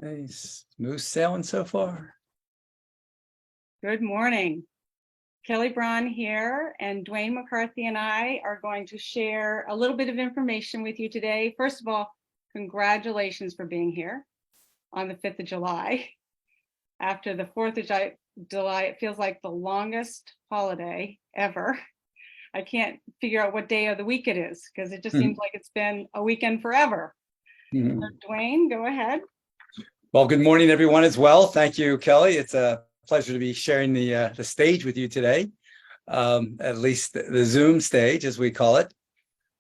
Hey, smooth sailing so far. Good morning. Kelley Braun here, and Duane McCarthy and I are going to share a little bit of information with you today. First of all, congratulations for being here on the 5th of July. After the 4th of July, it feels like the longest holiday ever. I can't figure out what day of the week it is because it just seems like it's been a weekend forever. So, Duane, go ahead. Well, good morning, everyone, as well. Thank you, Kelley. It's a pleasure to be sharing the stage with you today, at least the Zoom stage, as we call it.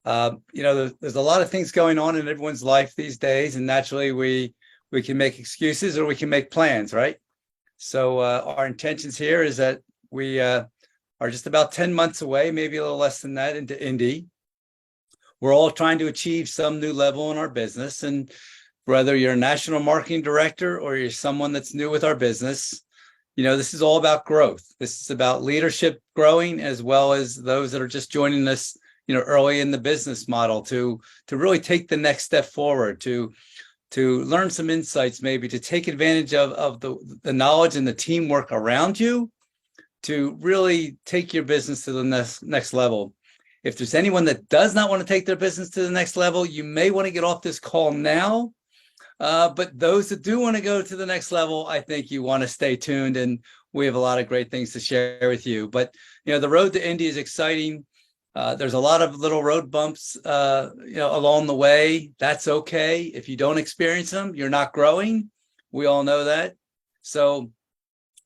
There's a lot of things going on in everyone's life these days, and naturally, we can make excuses or we can make plans, right? So our intentions here is that we are just about 10 months away, maybe a little less than that, into Indy. We're all trying to achieve some new level in our business, and whether you're a national marketing director or you're someone that's new with our business, this is all about growth. This is about leadership growing, as well as those that are just joining us, early in the business model to really take the next step forward, to learn some insights, maybe to take advantage of the knowledge and the teamwork around you to really take your business to the next level. If there's anyone that does not want to take their business to the next level, you may want to get off this call now. But those that do want to go to the next level, I think you want to stay tuned, and we have a lot of great things to share with you. But the road to Indy is exciting. There's a lot of little road bumps, along the way. That's okay. If you don't experience them, you're not growing. We all know that. So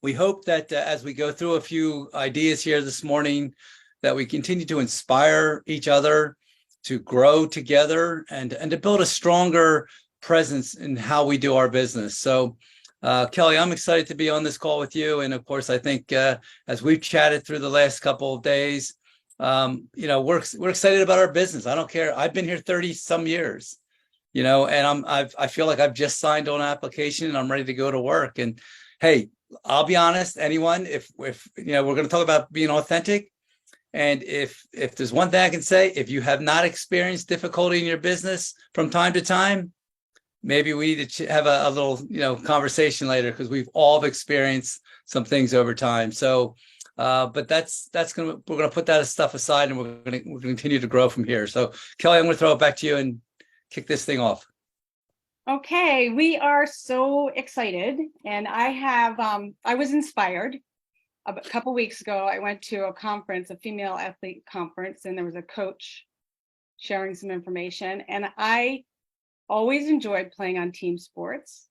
we hope that as we go through a few ideas here this morning, that we continue to inspire each other to grow together and to build a stronger presence in how we do our business. So Kelley, I'm excited to be on this call with you. And of course, I think as we've chatted through the last couple of days, we're excited about our business. I don't care. I've been here 30 some years, and I feel like I've just signed on an application and I'm ready to go to work. And hey, I'll be honest, anyone, if we're going to talk about being authentic. And if there's one thing I can say, if you have not experienced difficulty in your business from time to time, maybe we need to have a little, conversation later, because we've all experienced some things over time. So, but we're gonna put that stuff aside, and we're gonna continue to grow from here. So, Kelley, I'm gonna throw it back to you and kick this thing off. Okay, we are so excited, and I was inspired. A couple weeks ago, I went to a conference, a female athlete conference, and there was a coach sharing some information. And I always enjoyed playing on team sports,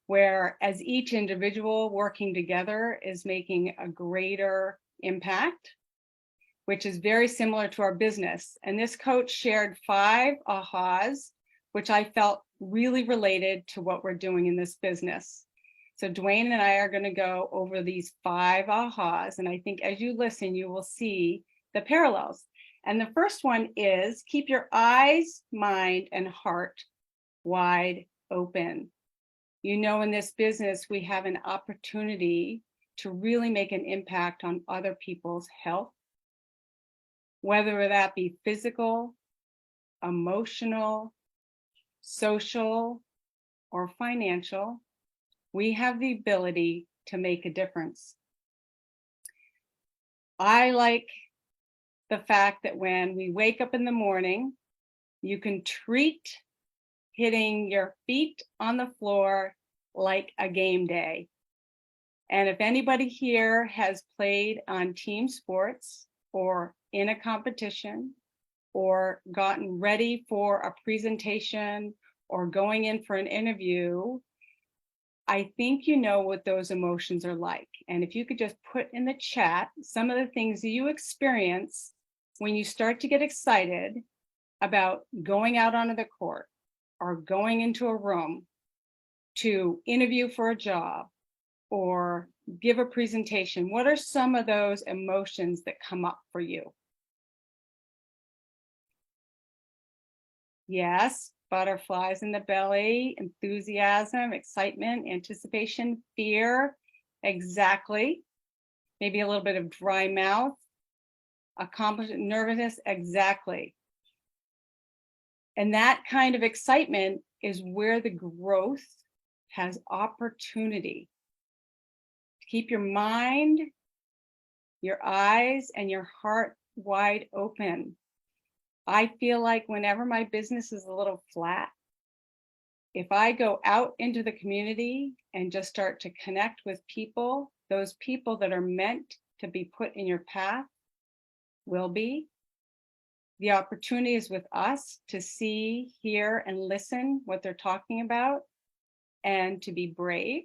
where as each individual working together is making a greater impact, which is very similar to our business. And this coach shared 5 ahas, which I felt really related to what we're doing in this business. So Duane and I are going to go over these 5 ahas. And I think as you listen, you will see the parallels. And the first one is keep your eyes, mind, and heart wide open. In this business, we have an opportunity to really make an impact on other people's health, whether that be physical, emotional, social, or financial. We have the ability to make a difference. I like the fact that when we wake up in the morning, you can treat hitting your feet on the floor like a game day. And if anybody here has played on team sports or in a competition or gotten ready for a presentation or going in for an interview, I think you know what those emotions are like. And if you could just put in the chat some of the things that you experience when you start to get excited about going out onto the court or going into a room to interview for a job or give a presentation. What are some of those emotions that come up for you? Yes, butterflies in the belly, enthusiasm, excitement, anticipation, fear. Exactly. Maybe a little bit of dry mouth, accomplishment, nervousness. Exactly. And that kind of excitement is where the growth has opportunity. Keep your mind, your eyes, and your heart wide open. I feel like whenever my business is a little flat, if I go out into the community and just start to connect with people, those people that are meant to be put in your path will be. The opportunity is with us to see, hear, and listen what they're talking about, and to be brave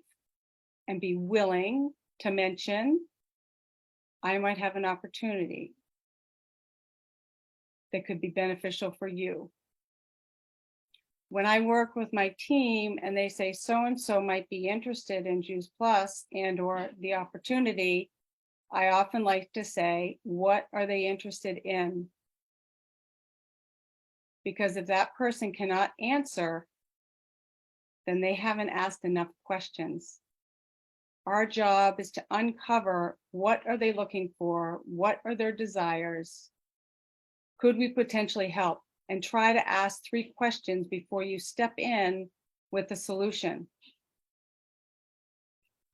and be willing to mention, I might have an opportunity that could be beneficial for you. When I work with my team and they say so-and-so might be interested in Juice Plus and or the opportunity, I often like to say, what are they interested in? Because if that person cannot answer, then they haven't asked enough questions. Our job is to uncover, what are they looking for? What are their desires? Could we potentially help? And try to ask 3 questions before you step in with a solution.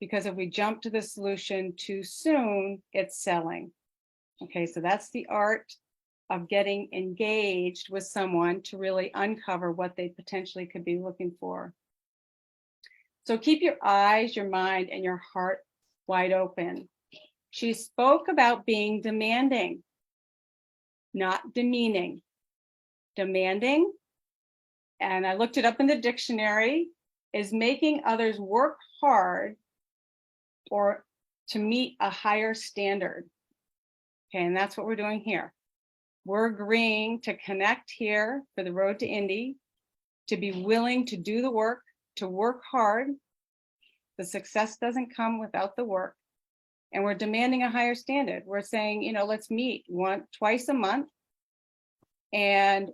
Because if we jump to the solution too soon, it's selling. Okay, so that's the art of getting engaged with someone to really uncover what they potentially could be looking for. So keep your eyes, your mind, and your heart wide open. She spoke about being demanding, not demeaning. Demanding, and I looked it up in the dictionary, is making others work hard or to meet a higher standard. Okay, and that's what we're doing here. We're agreeing to connect here for the road to Indy, to be willing to do the work, to work hard. The success doesn't come without the work. And we're demanding a higher standard. We're saying, let's meet twice a month and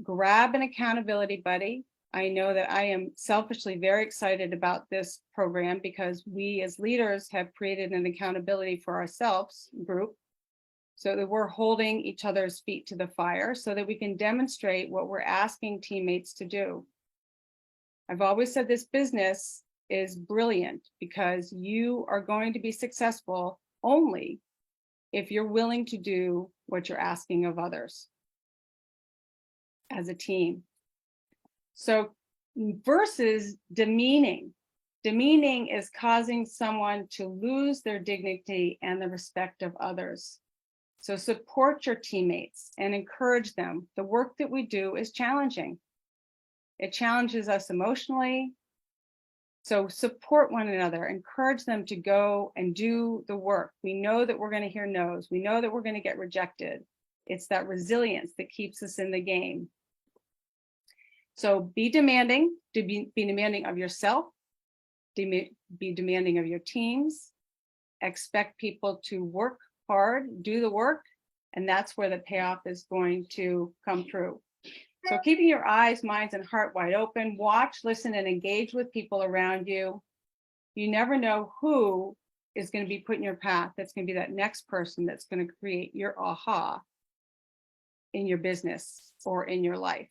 grab an accountability buddy. I know that I am selfishly very excited about this program because we as leaders have created an accountability for ourselves group so that we're holding each other's feet to the fire so that we can demonstrate what we're asking teammates to do. I've always said this business is brilliant because you are going to be successful only if you're willing to do what you're asking of others as a team. So versus demeaning. Demeaning is causing someone to lose their dignity and the respect of others. So support your teammates and encourage them. The work that we do is challenging. It challenges us emotionally. So support one another, encourage them to go and do the work. We know that we're going to hear no's. We know that we're going to get rejected. It's that resilience that keeps us in the game. So be demanding, be demanding of yourself, be demanding of your teams, expect people to work hard, do the work, and that's where the payoff is going to come through. So keeping your eyes, minds, and heart wide open, watch, listen, and engage with people around you. You never know who is going to be put in your path. That's going to be that next person that's going to create your aha in your business or in your life.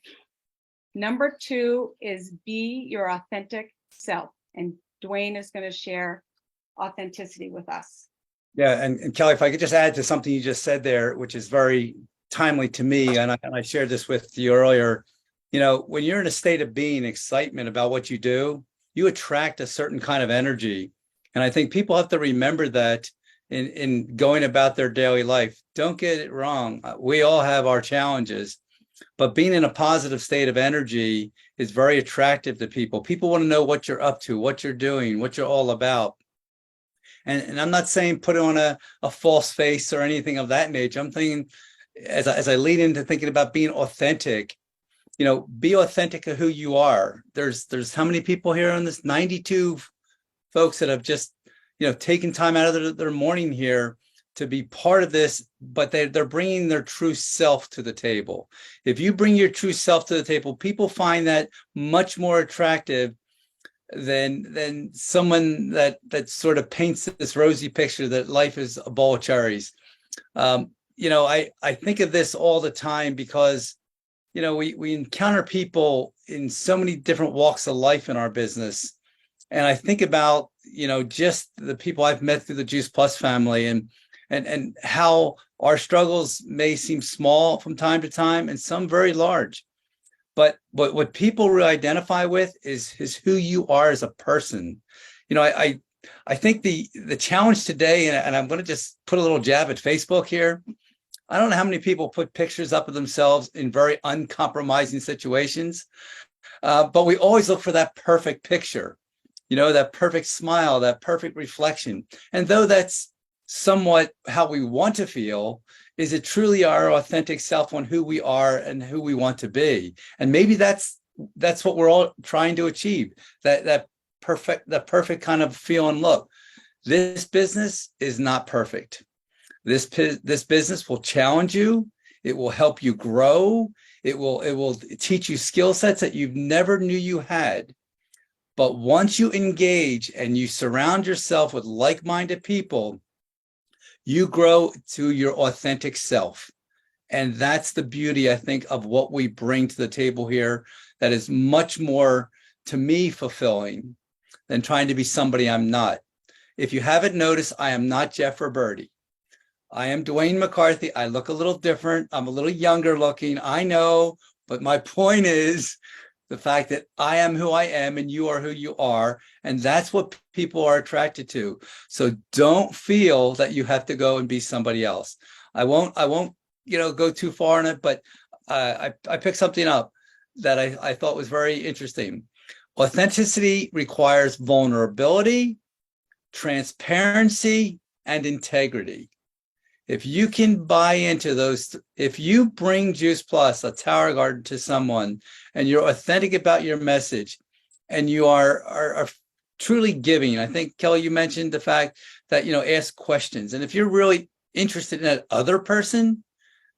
Number 2 is be your authentic self. And Duane is going to share authenticity with us. Yeah, and Kelley, if I could just add to something you just said there, which is very timely to me, and I shared this with you earlier, when you're in a state of being, excitement about what you do, you attract a certain kind of energy. And I think people have to remember that in going about their daily life. Don't get it wrong. We all have our challenges, but being in a positive state of energy is very attractive to people. People want to know what you're up to, what you're doing, what you're all about. And I'm not saying put on a false face or anything of that nature. I'm thinking, as I lead into thinking about being authentic, be authentic of who you are. There's how many people here on this? 92 folks that have just, taken time out of their morning here to be part of this, but they're bringing their true self to the table. If you bring your true self to the table, people find that much more attractive than someone that sort of paints this rosy picture that life is a bowl of cherries. I think of this all the time because we encounter people in so many different walks of life in our business. And I think about, just the people I've met through the Juice Plus family, and how our struggles may seem small from time to time and some very large. But what people really identify with is who you are as a person. I think the challenge today, and I'm going to just put a little jab at Facebook here. I don't know how many people put pictures up of themselves in very uncompromising situations, but we always look for that perfect picture, that perfect smile, that perfect reflection. And though that's somewhat how we want to feel, is it truly our authentic self on who we are and who we want to be? And maybe that's what we're all trying to achieve, that perfect kind of feel and look. This business is not perfect. This business will challenge you. It will help you grow. It will teach you skill sets that you never knew you had. But once you engage and you surround yourself with like-minded people, you grow to your authentic self. And that's the beauty, I think, of what we bring to the table here, that is much more, to me, fulfilling than trying to be somebody I'm not. If you haven't noticed, I am not Jeff or Birdie. I am Duane McCarthy. I look a little different. I'm a little younger looking. I know, but my point is the fact that I am who I am and you are who you are. And that's what people are attracted to. So don't feel that you have to go and be somebody else. I won't, go too far in it, but I picked something up that I thought was very interesting. Authenticity requires vulnerability, transparency, and integrity. If you can buy into those, if you bring Juice Plus, a Tower Garden, to someone, and you're authentic about your message, and you are truly giving, I think, Kelley, you mentioned the fact that, ask questions. And if you're really interested in that other person,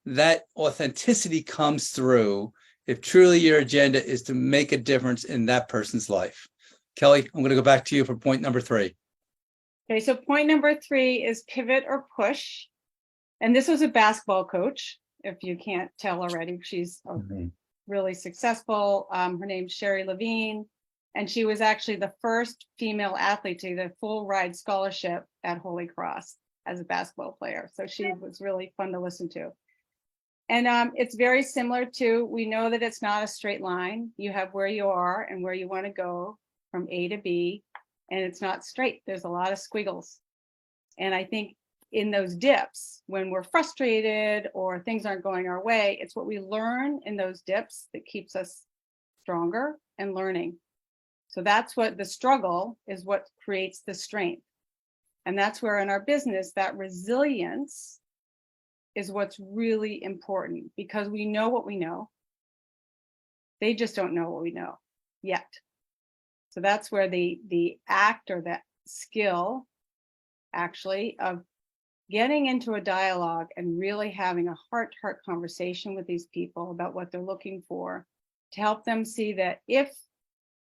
that authenticity comes through if truly your agenda is to make a difference in that person's life. Kelley, I'm going to go back to you for point number 3. Okay, so point number 3 is pivot or push. And this was a basketball coach, if you can't tell already. She's really successful. Her name's Sherry Levine, and she was actually the first female athlete to get a full ride scholarship at Holy Cross as a basketball player. So she was really fun to listen to. And it's very similar to, we know that it's not a straight line. You have where you are and where you want to go from A to B, and it's not straight. There's a lot of squiggles. And I think in those dips, when we're frustrated or things aren't going our way, it's what we learn in those dips that keeps us stronger and learning. So that's what the struggle is, what creates the strength. And that's where in our business, that resilience is what's really important, because we know what we know. They just don't know what we know yet. So that's where the act, or that skill actually of getting into a dialogue and really having a heart-to-heart conversation with these people about what they're looking for, to help them see that if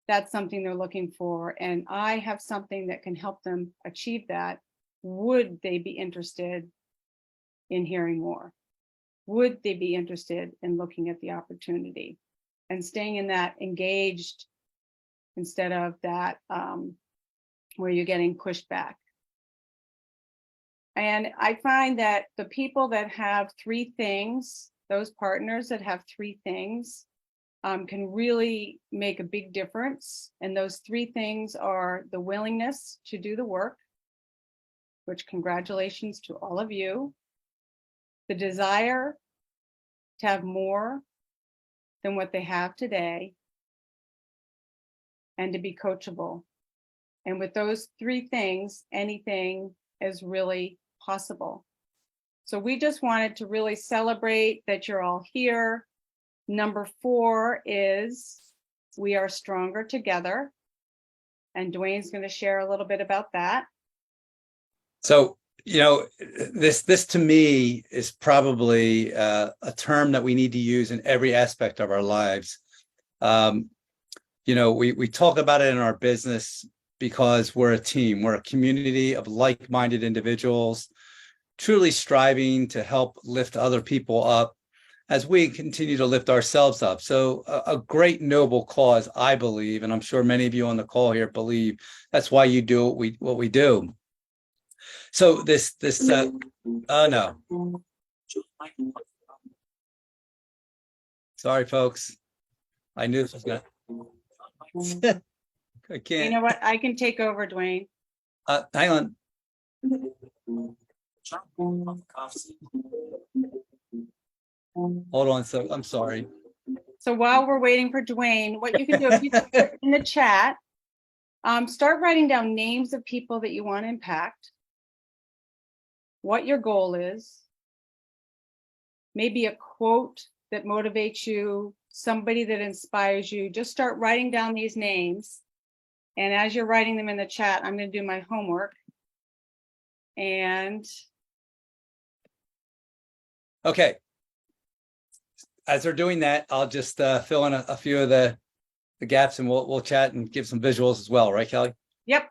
that's something they're looking for and I have something that can help them achieve that, would they be interested in hearing more? Would they be interested in looking at the opportunity and staying in that engaged instead of that where you're getting pushed back? And I find that the people that have 3 things, those partners that have 3 things, can really make a big difference. And those 3 things are the willingness to do the work, which congratulations to all of you. The desire to have more than what they have today, and to be coachable. And with those 3 things, anything is really possible. So we just wanted to really celebrate that you're all here. Number 4 is we are stronger together. And Duane's going to share a little bit about that. So, this to me is probably a term that we need to use in every aspect of our lives. We talk about it in our business because we're a team. We're a community of like-minded individuals, truly striving to help lift other people up. as we continue to lift ourselves up. So a great noble cause, I believe, and I'm sure many of you on the call here believe that's why you do what we do. So no, sorry, folks. I knew this was gonna. I You can't. know what? I can take over, Duane. Hang on. Hold on. So I'm sorry. So while we're waiting for Duane, what you can do, if you can put in the chat, start writing down names of people that you want to impact, what your goal is, maybe a quote that motivates you, somebody that inspires you. Just start writing down these names. And as you're writing them in the chat, I'm going to do my homework. And Okay. As they're doing that, I'll just fill in a few of the gaps, and we'll chat and give some visuals as well, right, Kelley? yep.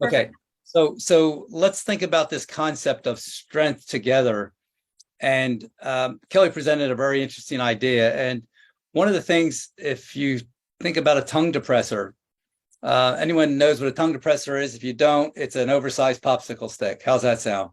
Okay. So let's think about this concept of strength together. And Kelley presented a very interesting idea. And one of the things, if you think about a tongue depressor, anyone knows what a tongue depressor is? If you don't, it's an oversized popsicle stick. How's that sound?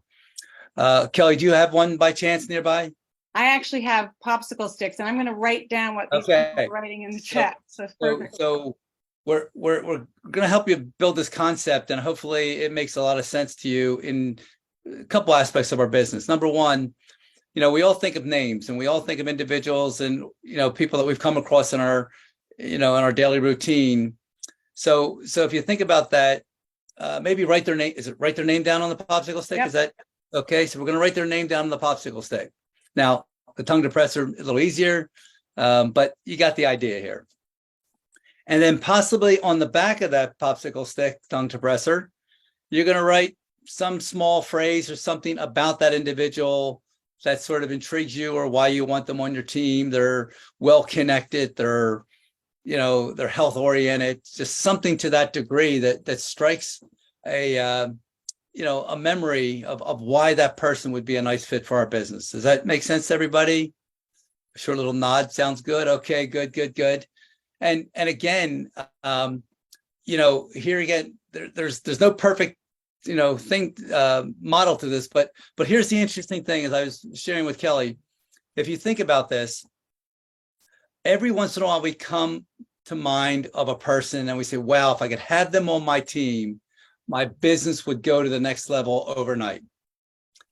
Kelley, do you have one by chance nearby? I actually have popsicle sticks, and I'm going to write down what these people are writing in the chat. So it's perfect. So we're going to help you build this concept, and hopefully it makes a lot of sense to you in a couple aspects of our business. Number one, we all think of names, and we all think of individuals, and people that we've come across in our in our daily routine. So if you think about that, maybe write their name. Is it write their name down on the popsicle stick? Yep. Is that okay? So we're going to write their name down on the popsicle stick. Now, the tongue depressor, a little easier, but you got the idea here. And then possibly on the back of that popsicle stick, tongue depressor, you're going to write some small phrase or something about that individual that sort of intrigues you, or why you want them on your team. They're well connected. They're they're health oriented. Just something to that degree that strikes a memory of why that person would be a nice fit for our business. Does that make sense to everybody? A short little nod sounds good. Okay, good. And again, here again, there's no perfect thing model to this, but here's the interesting thing, as I was sharing with Kelley. If you think about this, every once in a while we come to mind of a person and we say, wow, if I could have them on my team, my business would go to the next level overnight.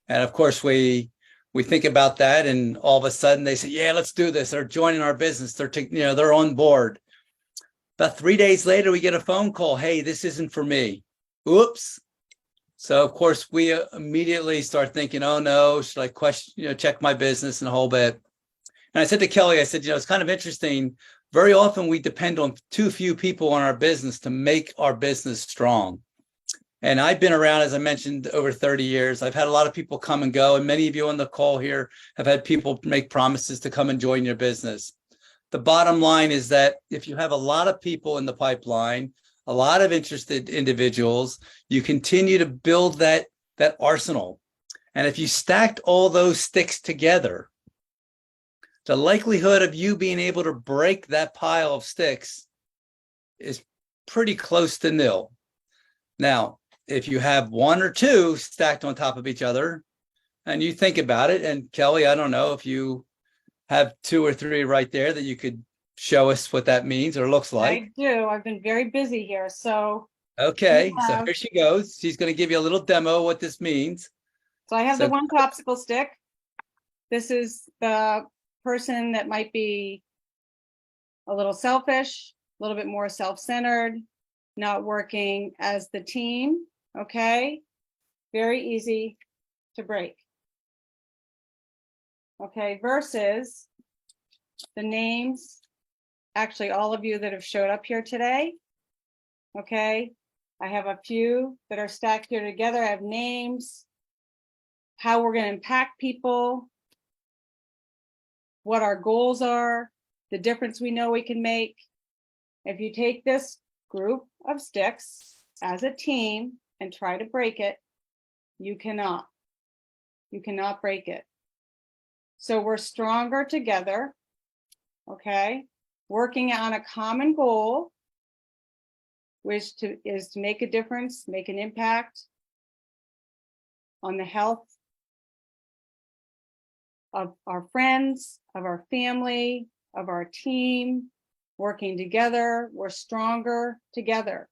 And of course, we think about that, and all of a sudden they say, yeah, let's do this. They're joining our business. They're on board. About 3 days later, we get a phone call. Hey, this isn't for me. Oops. So of course we immediately start thinking, oh no, should I question, check my business and a whole bit. And I said to Kelley, I said, it's kind of interesting. Very often we depend on too few people in our business to make our business strong. And I've been around, as I mentioned, over 30 years. I've had a lot of people come and go, and many of you on the call here have had people make promises to come and join your business. The bottom line is that if you have a lot of people in the pipeline, a lot of interested individuals, you continue to build that arsenal. And if you stacked all those sticks together, the likelihood of you being able to break that pile of sticks is pretty close to nil. Now, if you have one or two stacked on top of each other, and you think about it, and Kelley, I don't know if you have 2 or 3 right there that you could show us what that means or looks like. I do. I've been very busy here. So okay, so here she goes. She's going to give you a little demo what this means. So I have the one popsicle stick. This is the person that might be a little selfish, a little bit more self-centered, not working as the team. Okay, very easy to break. Okay, versus the names, actually all of you that have showed up here today. Okay, I have a few that are stacked here together. I have names, how we're going to impact people, what our goals are, the difference we know we can make. If you take this group of sticks as a team and try to break it, you cannot. You cannot break it. So we're stronger together, okay? Working on a common goal, which is to make a difference, make an impact on the health of our friends, of our family, of our team. Working together, we're stronger together.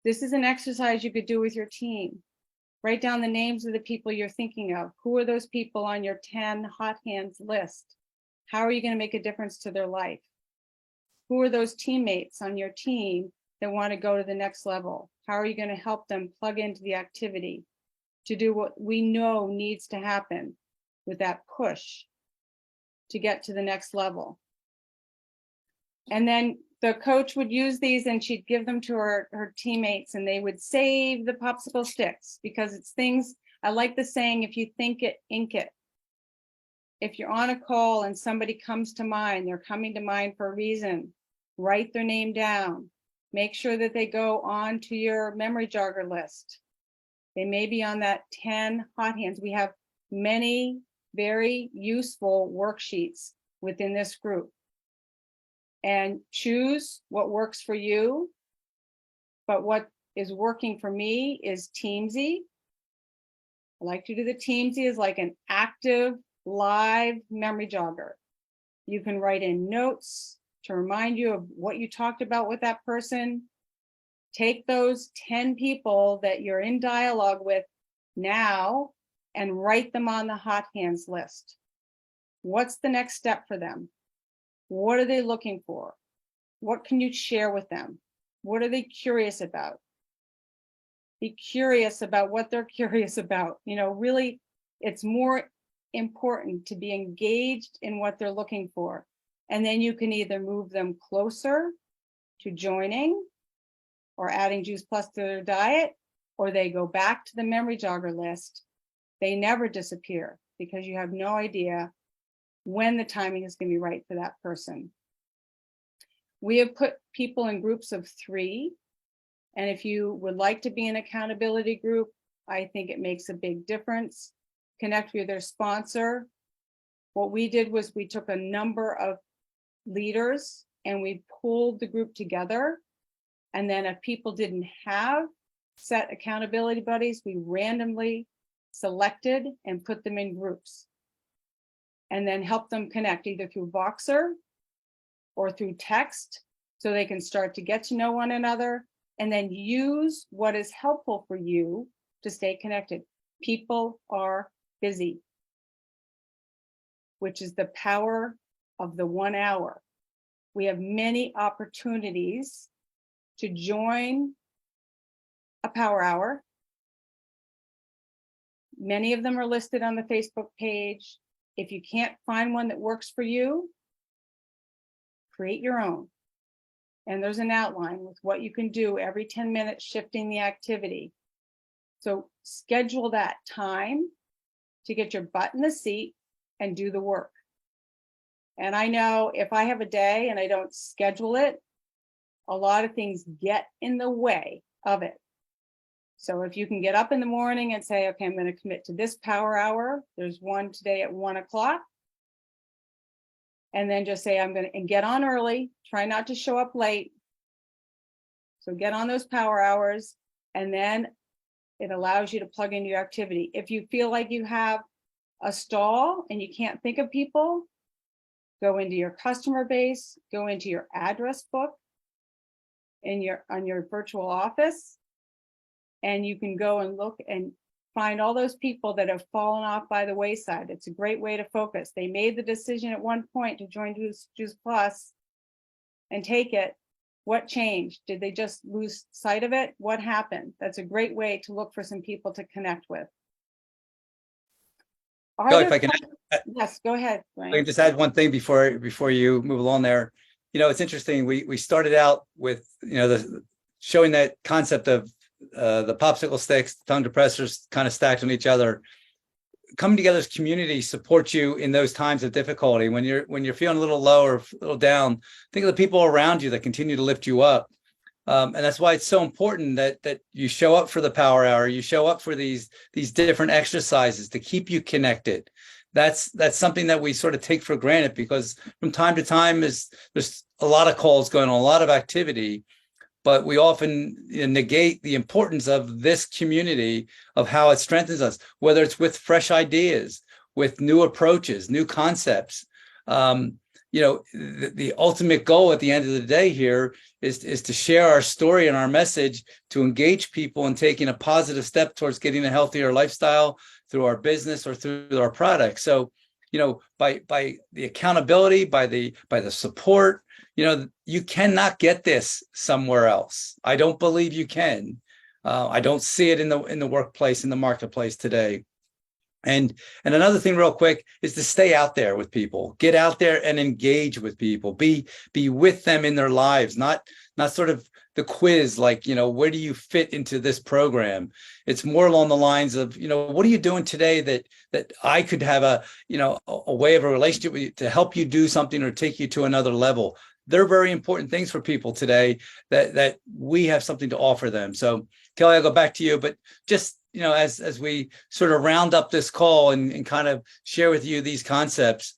This is an exercise you could do with your team. Write down the names of the people you're thinking of. Who are those people on your 10 hot hands list? How are you going to make a difference to their life? Who are those teammates on your team that want to go to the next level? How are you going to help them plug into the activity to do what we know needs to happen with that push to get to the next level? And then the coach would use these and she'd give them to her teammates, and they would save the popsicle sticks, because it's things, I like the saying, if you think it, ink it. If you're on a call and somebody comes to mind, they're coming to mind for a reason, write their name down. Make sure that they go on to your memory jogger list. They may be on that 10 hot hands. We have many very useful worksheets within this group. And choose what works for you. But what is working for me is Teamsy. I like to do the Teamsy as like an active live memory jogger. You can write in notes to remind you of what you talked about with that person. Take those 10 people that you're in dialogue with now and write them on the hot hands list. What's the next step for them? What are they looking for? What can you share with them? What are they curious about? Be curious about what they're curious about. You know, really, it's more important to be engaged in what they're looking for. And then you can either move them closer to joining or adding Juice Plus to their diet, or they go back to the memory jogger list. They never disappear because you have no idea when the timing is going to be right for that person. We have put people in groups of 3. And if you would like to be an accountability group, I think it makes a big difference. Connect with their sponsor. What we did was we took a number of leaders and we pulled the group together. And then if people didn't have set accountability buddies, we randomly selected and put them in groups. And then help them connect either through Voxer or through text, so they can start to get to know one another, and then use what is helpful for you to stay connected. People are busy, which is the power of the 1 hour. We have many opportunities to join a power hour. Many of them are listed on the Facebook page. If you can't find one that works for you, create your own. And there's an outline with what you can do every 10 minutes, shifting the activity. So schedule that time to get your butt in the seat and do the work. And I know if I have a day and I don't schedule it, a lot of things get in the way of it. So if you can get up in the morning and say, okay, I'm going to commit to this power hour. There's one today at 1 o'clock. And then just say, I'm going to, and get on early. Try not to show up late. So get on those power hours. And then it allows you to plug into your activity. If you feel like you have a stall and you can't think of people, go into your customer base, go into your address book on your virtual office. And you can go and look and find all those people that have fallen off by the wayside. It's a great way to focus. They made the decision at one point to join Juice Plus and take it. What changed? Did they just lose sight of it? What happened? That's a great way to look for some people to connect with. Kelley, if I can, yes, go ahead, Duane. I can just add one thing before you move along there. You know, it's interesting. We started out with, you know, showing that concept of the popsicle sticks, tongue depressors kind of stacked on each other. Coming together as community supports you in those times of difficulty. When you're feeling a little low or a little down, think of the people around you that continue to lift you up. And that's why it's so important that you show up for the power hour, you show up for these different exercises to keep you connected. that's something that we sort of take for granted, because from time to time there's a lot of calls going on, a lot of activity, but we often negate the importance of this community, of how it strengthens us, whether it's with fresh ideas, with new approaches, new concepts. The ultimate goal at the end of the day here is to share our story and our message, to engage people in taking a positive step towards getting a healthier lifestyle through our business or through our products. So, by the accountability, by the support, you cannot get this somewhere else. I don't believe you can. I don't see it in the workplace, in the marketplace today. And another thing real quick is to stay out there with people, get out there and engage with people, be with them in their lives, not sort of the quiz, like, where do you fit into this program? It's more along the lines of, what are you doing today that I could have a way of a relationship with you to help you do something or take you to another level. They're very important things for people today that we have something to offer them. So Kelley, I'll go back to you, but just, as we sort of round up this call and kind of share with you these concepts,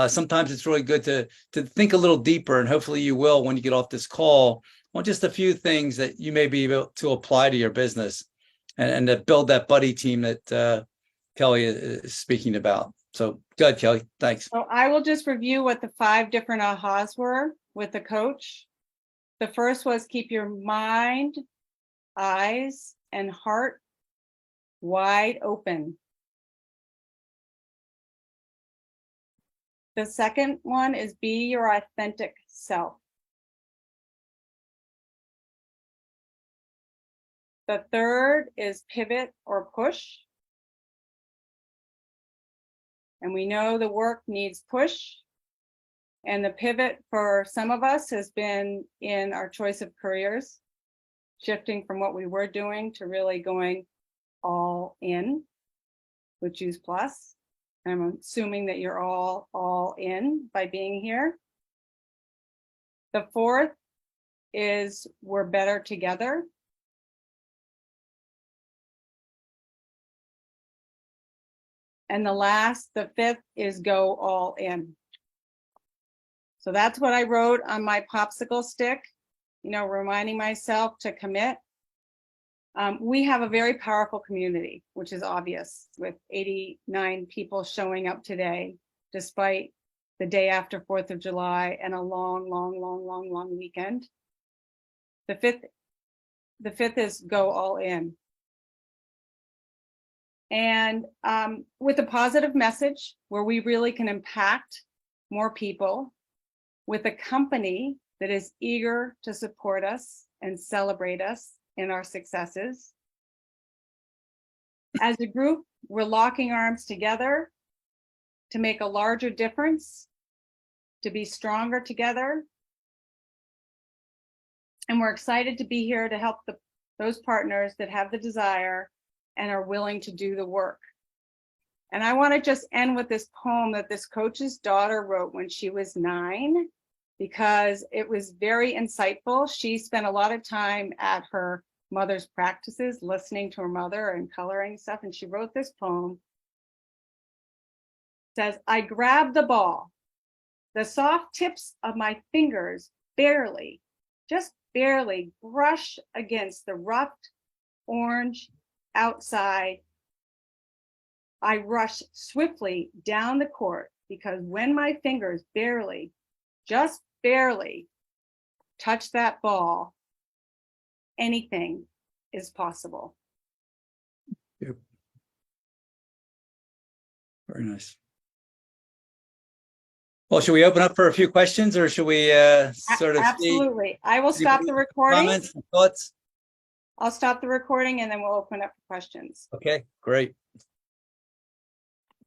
sometimes it's really good to think a little deeper, and hopefully you will when you get off this call, on just a few things that you may be able to apply to your business and to build that buddy team that Kelley is speaking about. So go ahead, Kelley. Thanks. So I will just review what the 5 different ahas were with the coach. The first was keep your mind, eyes, and heart wide open. The second one is be your authentic self. The third is pivot or push. And we know the work needs push. And the pivot for some of us has been in our choice of careers, shifting from what we were doing to really going all in with Juice Plus. I'm assuming that you're all in by being here. The fourth is we're better together. And the fifth is go all in. So that's what I wrote on my popsicle stick, reminding myself to commit. We have a very powerful community, which is obvious, with 89 people showing up today, despite the day after 4th of July and a long weekend. The fifth is go all in. And with a positive message where we really can impact more people, with a company that is eager to support us and celebrate us in our successes. As a group, we're locking arms together to make a larger difference, to be stronger together. And we're excited to be here to help those partners that have the desire and are willing to do the work. And I want to just end with this poem that this coach's daughter wrote when she was 9, because it was very insightful. She spent a lot of time at her mother's practices, listening to her mother and coloring stuff. And she wrote this poem. It says, I grabbed the ball. The soft tips of my fingers barely, just barely brush against the rough orange outside. I rushed swiftly down the court because when my fingers barely, just barely touch that ball, anything is possible. Yep. Very nice. Well, should we open up for a few questions, or should we sort of Absolutely. I will stop the recording. Comments and thoughts? I'll stop the recording and then we'll open up for questions. Okay, great.